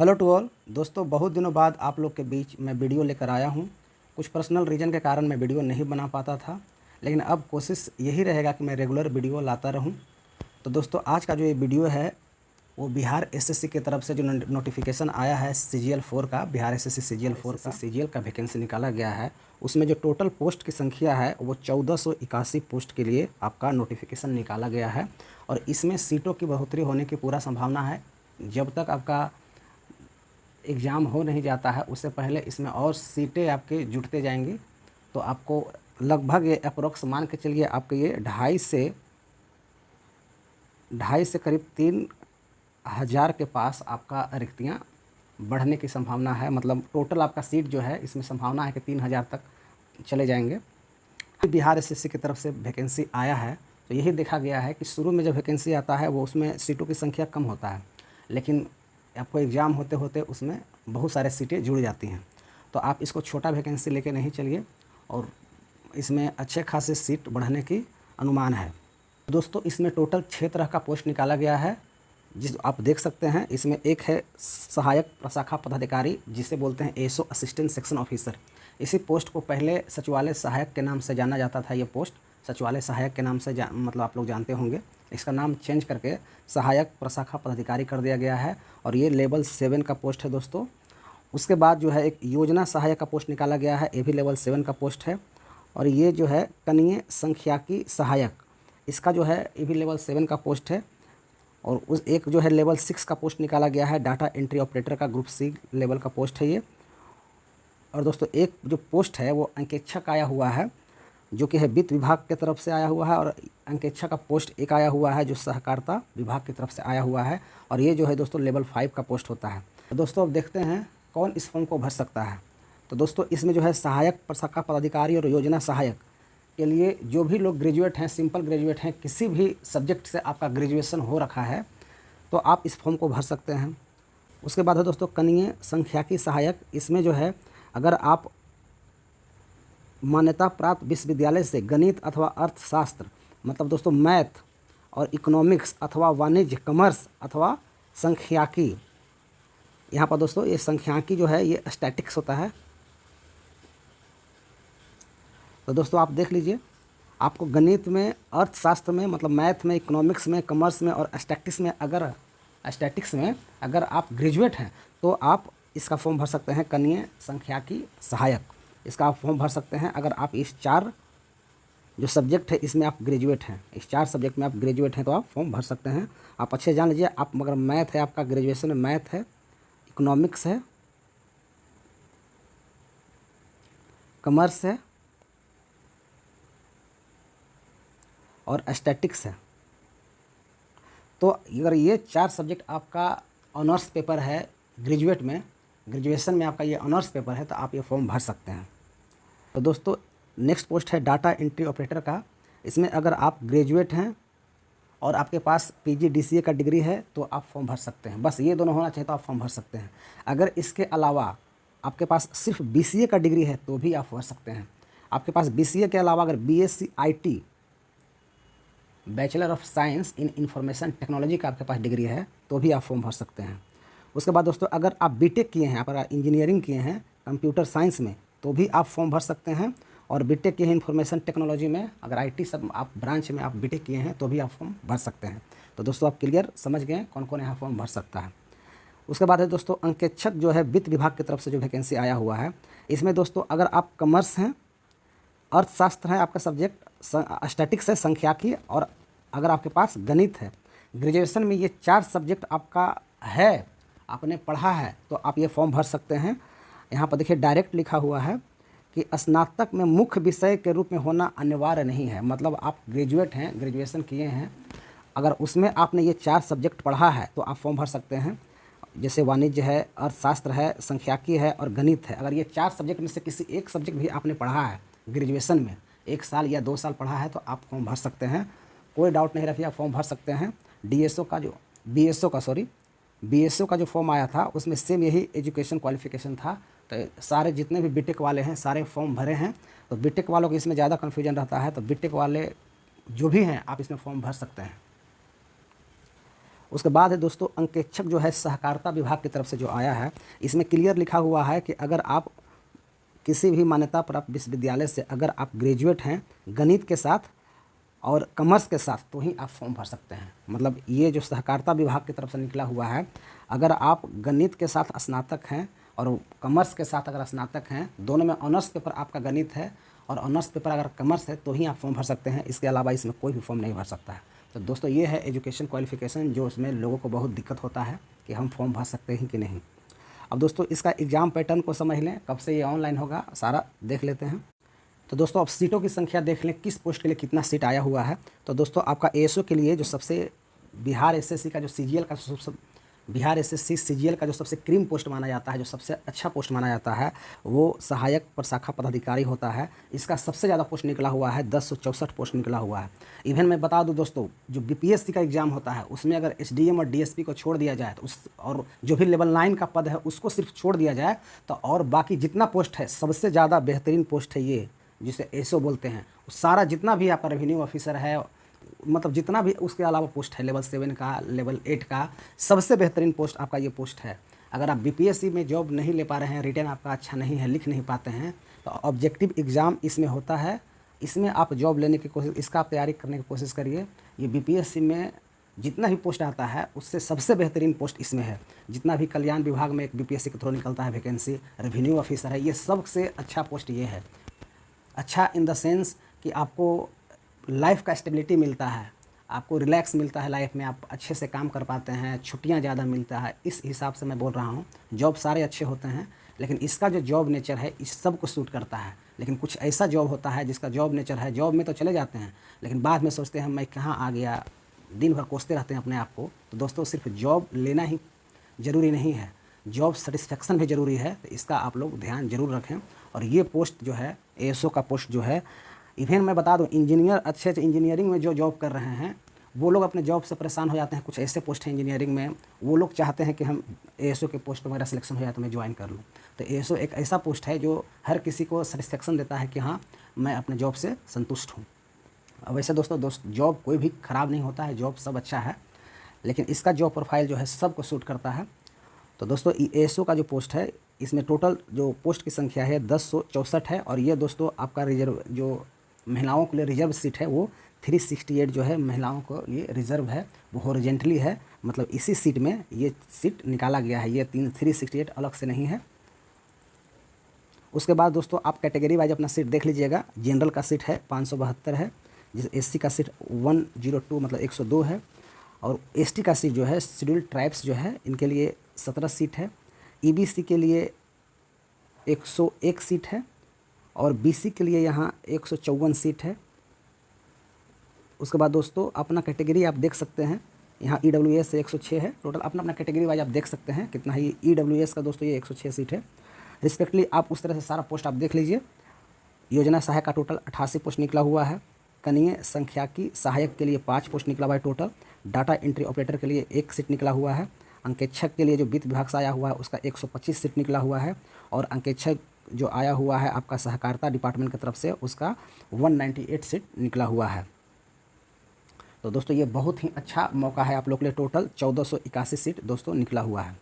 Hello to all दोस्तों, बहुत दिनों बाद आप लोग के बीच मैं वीडियो लेकर आया हूँ। कुछ पर्सनल रीज़न के कारण मैं वीडियो नहीं बना पाता था, लेकिन अब कोशिश यही रहेगा कि मैं रेगुलर वीडियो लाता रहूँ। तो दोस्तों, आज का जो ये वीडियो है वो बिहार एसएससी की तरफ से जो नोटिफिकेशन आया है सीजीएल 4 का, बिहार एसएससी सीजीएल 4 का सीजीएल का वैकेंसी निकाला गया है। उसमें जो टोटल पोस्ट की संख्या है वो 1481 पोस्ट के लिए आपका नोटिफिकेशन निकाला गया है। और इसमें सीटों की बढ़ोतरी होने की पूरा संभावना है। जब तक आपका एग्ज़ाम हो नहीं जाता है उससे पहले इसमें और सीटें आपके जुड़ते जाएंगी। तो आपको लगभग ये अप्रोक्स मान के चलिए आपके ये ढाई से करीब 3000 के पास आपका रिक्तियाँ बढ़ने की संभावना है। मतलब टोटल आपका सीट जो है इसमें संभावना है कि 3000 तक चले जाएंगे। बिहार एसएससी की तरफ से वैकेंसी आया है तो यही देखा गया है कि शुरू में जब वैकेंसी आता है वो उसमें सीटों की संख्या कम होता है, लेकिन आपको एग्ज़ाम होते होते उसमें बहुत सारे सीटें जुड़ जाती हैं। तो आप इसको छोटा वैकेंसी लेके नहीं चलिए और इसमें अच्छे खासे सीट बढ़ने की अनुमान है। दोस्तों, इसमें टोटल 6 तरह का पोस्ट निकाला गया है, जिस आप देख सकते हैं। इसमें एक है सहायक प्रशाखा पदाधिकारी, जिसे बोलते हैं एसओ असिस्टेंट सेक्शन ऑफिसर। इसी पोस्ट को पहले सचिवालय सहायक के नाम से जाना जाता था। ये पोस्ट सचिवालय सहायक के नाम से मतलब आप लोग जानते होंगे। इसका नाम चेंज करके सहायक प्रशाखा पदाधिकारी कर दिया गया है और ये लेवल 7 का पोस्ट है दोस्तों। उसके बाद जो है एक योजना सहायक का पोस्ट निकाला गया है, ये भी लेवल 7 का पोस्ट है। और ये जो है कनीय संख्याकी सहायक, इसका जो है ये भी लेवल 7 का पोस्ट है। और उस एक जो है लेवल 6 का पोस्ट निकाला गया है, डाटा एंट्री ऑपरेटर का, ग्रुप सी लेवल का पोस्ट है ये। और दोस्तों, एक जो पोस्ट है वो अंकेक्षक आया हुआ है, जो कि है वित्त विभाग की तरफ से आया हुआ है। और अंकेक्षक का पोस्ट एक आया हुआ है जो सहकारिता विभाग की तरफ से आया हुआ है। और ये जो है दोस्तों लेवल 5 का पोस्ट होता है। तो दोस्तों, अब देखते हैं कौन इस फॉर्म को भर सकता है। तो दोस्तों, इसमें जो है सहायक प्रशाखा पदाधिकारी और योजना सहायक के लिए जो भी लोग ग्रेजुएट हैं, सिंपल ग्रेजुएट हैं, किसी भी सब्जेक्ट से आपका ग्रेजुएशन हो रखा है, तो आप इस फॉर्म को भर सकते हैं। उसके बाद है दोस्तों कनीय संख्याकी सहायक। इसमें जो है अगर आप मान्यता प्राप्त विश्वविद्यालय से गणित अथवा अर्थशास्त्र, मतलब दोस्तों मैथ और इकोनॉमिक्स अथवा वाणिज्य, कॉमर्स अथवा संख्याकी, यहाँ पर दोस्तों ये संख्याकी जो है ये स्टैटिक्स होता है। तो दोस्तों आप देख लीजिए, आपको गणित में, अर्थशास्त्र में, मतलब मैथ में, इकोनॉमिक्स में, कॉमर्स में और स्टैटिक्स में अगर आप ग्रेजुएट हैं तो आप इसका फॉर्म भर सकते हैं, कनीय संख्याकी सहायक। इसका आप फॉर्म भर सकते हैं अगर आप इस 4 जो सब्जेक्ट है इसमें आप ग्रेजुएट हैं। इस 4 सब्जेक्ट में आप ग्रेजुएट हैं तो आप फॉर्म भर सकते हैं। आप अच्छे जान लीजिए, आप मगर मैथ है, आपका ग्रेजुएशन में मैथ है, इकोनॉमिक्स है, कॉमर्स है और स्टैटिक्स है। तो अगर ये 4 सब्जेक्ट आपका ऑनर्स पेपर है, ग्रेजुएशन में आपका ये ऑनर्स पेपर है, तो आप ये फॉर्म भर सकते हैं। तो दोस्तों, नेक्स्ट पोस्ट है डाटा एंट्री ऑपरेटर का। इसमें अगर आप ग्रेजुएट हैं और आपके पास पीजीडीसीए का डिग्री है तो आप फॉर्म भर सकते हैं। बस ये दोनों होना चाहिए तो आप फॉर्म भर सकते हैं। अगर इसके अलावा आपके पास सिर्फ बीसीए का डिग्री है तो भी आप भर सकते हैं। आपके पास बीसीए के अलावा अगर BSc IT, bachelor of science in information technology का आपके पास डिग्री है तो भी आप फॉर्म भर सकते हैं। उसके बाद दोस्तों, अगर आप बीटेक किए हैं, आप अगर इंजीनियरिंग किए हैं कंप्यूटर साइंस में तो भी आप फॉर्म भर सकते हैं। और बीटेक किए हैं इंफॉर्मेशन टेक्नोलॉजी में, अगर आईटी सब आप ब्रांच में आप बीटेक किए हैं तो भी आप फॉर्म भर सकते हैं। तो दोस्तों, आप क्लियर समझ गए कौन कौन यहाँ फॉर्म भर सकता है। उसके बाद है दोस्तों अंकेक्षक, जो है वित्त विभाग की तरफ से जो वैकेंसी आया हुआ है। इसमें दोस्तों अगर आप कॉमर्स हैं, अर्थशास्त्र है आपका सब्जेक्ट, स्टैटिक्स है, संख्याकी, और अगर आपके पास गणित है, ग्रेजुएशन में ये 4 सब्जेक्ट आपका है, आपने पढ़ा है, तो आप ये फॉर्म भर सकते हैं। यहाँ पर देखिए डायरेक्ट लिखा हुआ है कि स्नातक में मुख्य विषय के रूप में होना अनिवार्य नहीं है। मतलब आप ग्रेजुएट हैं, ग्रेजुएशन किए हैं, अगर उसमें आपने ये 4 सब्जेक्ट पढ़ा है तो आप फॉर्म भर सकते हैं। जैसे वाणिज्य है, अर्थशास्त्र है, संख्याकी है और गणित है। अगर ये 4 सब्जेक्ट में से किसी एक सब्जेक्ट भी आपने पढ़ा है ग्रेजुएशन में, 1 साल या 2 साल पढ़ा है, तो आप फॉर्म भर सकते हैं। कोई डाउट नहीं रखिए, आप फॉर्म भर सकते हैं। बीएसओ का जो फॉर्म आया था उसमें सेम यही एजुकेशन क्वालिफिकेशन था। तो सारे जितने भी बीटेक वाले हैं सारे फॉर्म भरे हैं। तो बीटेक वालों को इसमें ज़्यादा कन्फ्यूजन रहता है, तो बीटेक वाले जो भी हैं आप इसमें फॉर्म भर सकते हैं। उसके बाद है दोस्तों अंकेक्षक जो है सहकारिता विभाग की तरफ से जो आया है, इसमें क्लियर लिखा हुआ है कि अगर आप किसी भी मान्यता प्राप्त विश्वविद्यालय से अगर आप ग्रेजुएट हैं गणित के साथ और कॉमर्स के साथ तो ही आप फॉर्म भर सकते हैं। मतलब ये जो सहकारिता विभाग की तरफ से निकला हुआ है, अगर आप गणित के साथ स्नातक हैं और कॉमर्स के साथ अगर स्नातक हैं, दोनों में ऑनर्स पेपर आपका गणित है और ऑनर्स पेपर अगर कॉमर्स है तो ही आप फॉर्म भर सकते हैं। इसके अलावा इसमें कोई भी फॉर्म नहीं भर सकता है। तो दोस्तों ये है एजुकेशन क्वालिफिकेशन, जो उसमें लोगों को बहुत दिक्कत होता है कि हम फॉर्म भर सकते हैं कि नहीं। अब दोस्तों इसका एग्ज़ाम पैटर्न को समझ लें, कब से ये ऑनलाइन होगा सारा देख लेते हैं। तो दोस्तों अब सीटों की संख्या देख लें, किस पोस्ट के लिए कितना सीट आया हुआ है। तो दोस्तों आपका एएसओ के लिए जो सबसे बिहार एसएससी का जो सीजीएल का बिहार एसएससी सीजीएल का जो सबसे क्रीम पोस्ट माना जाता है, जो सबसे अच्छा पोस्ट माना जाता है, वो सहायक प्रशाखा पदाधिकारी होता है। इसका सबसे ज़्यादा पोस्ट निकला हुआ है, 1064 पोस्ट निकला हुआ है। इवन मैं बता दूं दोस्तों, जो बीपीएससी का एग्ज़ाम होता है उसमें अगर एसडीएम और डीएसपी को छोड़ दिया जाए तो उस और जो भी लेवल 9 का पद है उसको सिर्फ छोड़ दिया जाए तो और बाकी जितना पोस्ट है सबसे ज़्यादा बेहतरीन पोस्ट है ये, जिसे एसओ बोलते हैं। सारा जितना भी आपका रेवेन्यू ऑफिसर है, मतलब जितना भी उसके अलावा पोस्ट है, लेवल 7 का, लेवल 8 का, सबसे बेहतरीन पोस्ट आपका ये पोस्ट है। अगर आप बीपीएससी में जॉब नहीं ले पा रहे हैं, रिटर्न आपका अच्छा नहीं है, लिख नहीं पाते हैं, तो ऑब्जेक्टिव एग्ज़ाम इसमें होता है। इसमें आप जॉब लेने की कोशिश, इसका आप तैयारी करने की कोशिश करिए। ये बीपीएससी में जितना भी पोस्ट आता है उससे सबसे बेहतरीन पोस्ट इसमें है। जितना भी कल्याण विभाग में एक बीपीएससी के थ्रू निकलता है वैकेंसी, रेवेन्यू ऑफिसर है, ये सबसे अच्छा पोस्ट ये है। अच्छा इन द सेंस कि आपको लाइफ का स्टेबिलिटी मिलता है, आपको रिलैक्स मिलता है लाइफ में, आप अच्छे से काम कर पाते हैं, छुट्टियां ज़्यादा मिलता है, इस हिसाब से मैं बोल रहा हूँ। जॉब सारे अच्छे होते हैं, लेकिन इसका जो जॉब नेचर है इस सब को सूट करता है। लेकिन कुछ ऐसा जॉब होता है जिसका जॉब नेचर है, जॉब में तो चले जाते हैं लेकिन बाद में सोचते हैं मैं कहाँ आ गया, दिन भर कोसते रहते हैं अपने आप को। तो दोस्तों सिर्फ जॉब लेना ही ज़रूरी नहीं है, जॉब सेटिस्फेक्शन भी ज़रूरी है। तो इसका आप लोग ध्यान ज़रूर रखें। और ये पोस्ट जो है एएसओ का पोस्ट जो है, इवन मैं बता दूं इंजीनियर, अच्छे इंजीनियरिंग में जो जॉब कर रहे हैं वो लोग अपने जॉब से परेशान हो जाते हैं। कुछ ऐसे पोस्ट हैं इंजीनियरिंग में, वो लोग चाहते हैं कि हम एएसओ के पोस्ट पर मेरा सिलेक्शन हो जाए तो मैं ज्वाइन कर लूँ। तो एएसओ एक ऐसा पोस्ट है जो हर किसी को सेटिस्फेक्शन देता है कि हाँ मैं अपने जॉब से संतुष्ट हूँ। अब वैसे दोस्तों जॉब कोई भी ख़राब नहीं होता है, जॉब सब अच्छा है, लेकिन इसका जॉब प्रोफाइल जो है सबको सूट करता है। तो दोस्तों एएसओ का जो पोस्ट है इसमें टोटल जो पोस्ट की संख्या है 1064 है। और ये दोस्तों आपका रिजर्व, जो महिलाओं के लिए रिजर्व सीट है वो 368 जो है महिलाओं को ये रिजर्व है, वो हॉरिजेंटली है। मतलब इसी सीट में ये सीट निकाला गया है, ये 368 अलग से नहीं है। उसके बाद दोस्तों आप कैटेगरी वाइज अपना सीट देख लीजिएगा। जनरल का सीट है 572 है, जिस एससी का सीट 102 मतलब 102 है। और एसटी का सीट जो है शेड्यूल्ड ट्राइब्स जो है इनके लिए 17 सीट है। ईबीसी के लिए 101 सीट है और बीसी के लिए यहाँ 154 सीट है। उसके बाद दोस्तों अपना कैटेगरी आप देख सकते हैं, यहाँ ईडब्ल्यूएस से 106 है। टोटल अपना अपना कैटेगरी वाइज आप देख सकते हैं कितना ही ईडब्ल्यूएस का दोस्तों ये 106 सीट है रिस्पेक्टली। आप उस तरह से सारा पोस्ट आप देख लीजिए। योजना सहायक का टोटल 88 पोस्ट निकला हुआ है। कनीय संख्याकी सहायक के लिए 5 पोस्ट निकला हुआ है टोटल। डाटा एंट्री ऑपरेटर के लिए 1 सीट निकला हुआ है। अंकेक्षक के लिए जो वित्त विभाग से आया हुआ है उसका 125 सीट निकला हुआ है। और अंकेक्षक जो आया हुआ है आपका सहकारिता डिपार्टमेंट की तरफ से उसका 198 सीट निकला हुआ है। तो दोस्तों ये बहुत ही अच्छा मौका है आप लोग के लिए। टोटल 1481 सीट दोस्तों निकला हुआ है।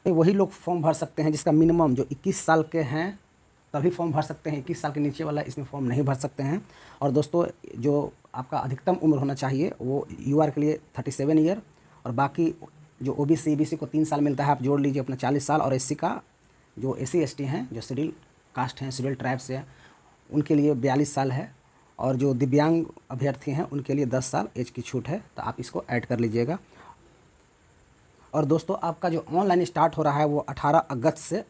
वही लोग फॉर्म भर सकते हैं जिसका मिनिमम जो 21 साल के हैं तभी फॉर्म भर सकते हैं, 21 साल के नीचे वाला इसमें फॉर्म नहीं भर सकते हैं। और दोस्तों जो आपका अधिकतम उम्र होना चाहिए वो यूआर के लिए 37 ईयर, और बाकी जो ओबीसी ईबीसी को 3 साल मिलता है, आप जोड़ लीजिए अपना 40 साल। और एससी का जो एससी एसटी हैं, जो शेड्यूल कास्ट हैं, शेड्यूल ट्राइब्स हैं, उनके लिए 42 साल है। और जो दिव्यांग अभ्यर्थी हैं उनके लिए 10 साल एज की छूट है, तो आप इसको ऐड कर लीजिएगा। और दोस्तों आपका जो ऑनलाइन स्टार्ट हो रहा है वो 18 अगस्त से,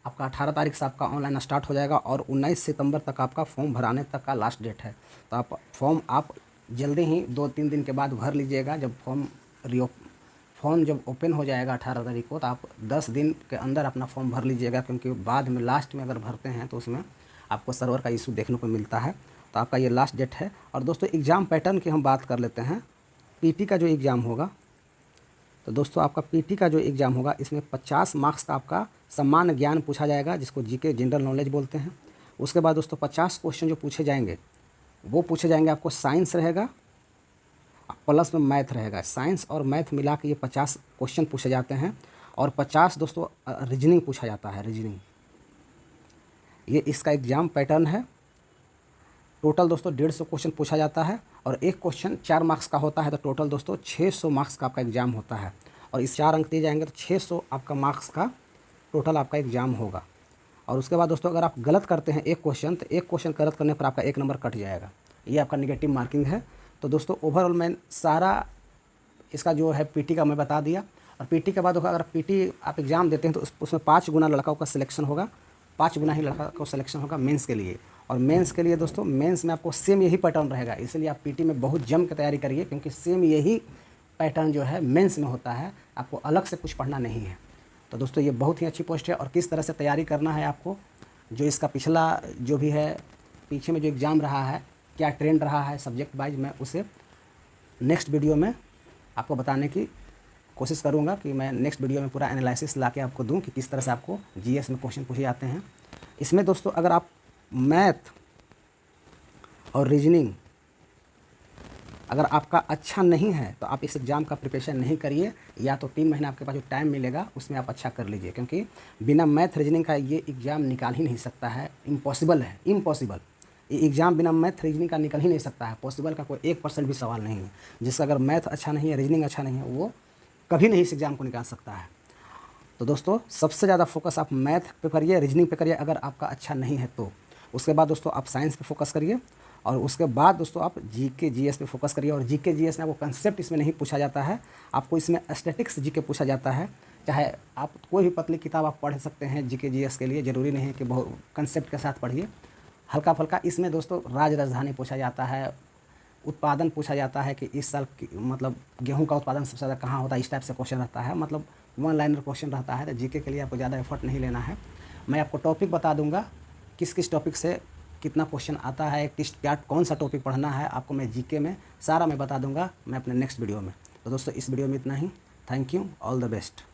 आपका 18 तारीख से आपका ऑनलाइन स्टार्ट हो जाएगा और 19 सितंबर तक आपका फॉर्म भराने तक का लास्ट डेट है। तो आप फॉर्म आप जल्दी ही 2-3 दिन के बाद भर लीजिएगा। जब फॉर्म जब ओपन हो जाएगा 18 तारीख को, तो आप 10 दिन के अंदर अपना फॉर्म भर लीजिएगा, क्योंकि बाद में लास्ट में अगर भरते हैं तो उसमें आपको सर्वर का इशू देखने को मिलता है। तो आपका ये लास्ट डेट है। और दोस्तों एग्ज़ाम पैटर्न की हम बात कर लेते हैं। पीटी का जो एग्ज़ाम होगा, तो दोस्तों आपका पीटी का जो एग्ज़ाम होगा इसमें 50 मार्क्स का आपका सामान्य ज्ञान पूछा जाएगा, जिसको जीके जनरल नॉलेज बोलते हैं। उसके बाद दोस्तों 50 क्वेश्चन जो पूछे जाएंगे वो पूछे जाएंगे आपको साइंस रहेगा, प्लस में मैथ रहेगा। साइंस और मैथ मिला के ये 50 क्वेश्चन पूछे जाते हैं और 50 दोस्तों रीजनिंग पूछा जाता है, रीजनिंग। ये इसका एग्ज़ाम पैटर्न है। टोटल दोस्तों 150 क्वेश्चन पूछा जाता है और एक क्वेश्चन 4 मार्क्स का होता है, तो टोटल दोस्तों 600 मार्क्स का आपका एग्ज़ाम होता है। और इस 4 अंक दिए जाएंगे तो 600 आपका मार्क्स का टोटल आपका एग्ज़ाम होगा। और उसके बाद दोस्तों अगर आप गलत करते हैं एक क्वेश्चन, तो एक क्वेश्चन गलत करने पर आपका 1 नंबर कट जाएगा। ये आपका नेगेटिव मार्किंग है। तो दोस्तों ओवरऑल मैं सारा इसका जो है पीटी का मैं बता दिया। और पीटी के बाद अगर पीटी आप एग्ज़ाम देते हैं तो उसमें 5 गुना लड़कों का सिलेक्शन होगा, 5 गुना ही लड़का का सिलेक्शन होगा मेंस के लिए। और मेंस के लिए दोस्तों मेंस में आपको सेम यही पैटर्न रहेगा, इसलिए आप पीटी में बहुत जम के तैयारी करिए, क्योंकि सेम यही पैटर्न जो है मेंस में होता है, आपको अलग से कुछ पढ़ना नहीं है। तो दोस्तों ये बहुत ही अच्छी पोस्ट है। और किस तरह से तैयारी करना है आपको, जो इसका पिछला जो भी है, पीछे में जो एग्ज़ाम रहा है, क्या ट्रेंड रहा है सब्जेक्ट वाइज, मैं उसे नेक्स्ट वीडियो में आपको बताने की कोशिश करूंगा कि मैं नेक्स्ट वीडियो में पूरा एनालिसिस ला के आपको दूं कि किस तरह से आपको जीएस में क्वेश्चन पूछे जाते हैं। इसमें दोस्तों अगर आप मैथ और रीजनिंग अगर आपका अच्छा नहीं है तो आप इस एग्ज़ाम का प्रिपरेशन नहीं करिए, या तो 3 महीना आपके पास जो टाइम मिलेगा उसमें आप अच्छा कर लीजिए, क्योंकि बिना मैथ रीजनिंग का ये एग्ज़ाम निकाल ही नहीं सकता है। इम्पॉसिबल है, इम्पॉसिबल। ये एग्ज़ाम बिना मैथ रीजनिंग का निकल ही नहीं सकता है। पॉसिबल का कोई 1% भी सवाल नहीं है। जिसका अगर मैथ अच्छा नहीं है, रीजनिंग अच्छा नहीं है, वो कभी नहीं इस एग्ज़ाम को निकाल सकता है। तो दोस्तों सबसे ज़्यादा फोकस आप मैथ पे करिए, रीजनिंग पे करिए अगर आपका अच्छा नहीं है तो। उसके बाद दोस्तों आप साइंस पे फोकस करिए, और उसके बाद दोस्तों आप जीके जीएस पे फोकस करिए। और जीके जीएस में आपको कंसेप्ट इसमें नहीं पूछा जाता है, आपको इसमें स्टैटिक्स जीके पूछा जाता है। चाहे आप कोई भी पतली किताब आप पढ़ सकते हैं जीके जीएस के लिए, ज़रूरी नहीं है कि बहुत कंसेप्ट के साथ पढ़िए, हल्का फुल्का। इसमें दोस्तों राजधानी पूछा जाता है, उत्पादन पूछा जाता है कि इस साल मतलब गेहूं का उत्पादन सबसे ज़्यादा कहाँ होता है, इस टाइप से क्वेश्चन रहता है, मतलब 1 लाइनर क्वेश्चन रहता है। तो जीके के लिए आपको ज़्यादा एफर्ट नहीं लेना है। मैं आपको टॉपिक बता दूंगा किस किस टॉपिक से कितना क्वेश्चन आता है, किस क्या कौन सा टॉपिक पढ़ना है आपको, मैं जीके में सारा मैं बता दूंगा मैं अपने नेक्स्ट वीडियो में। तो दोस्तों इस वीडियो में इतना ही। Thank you, all the best.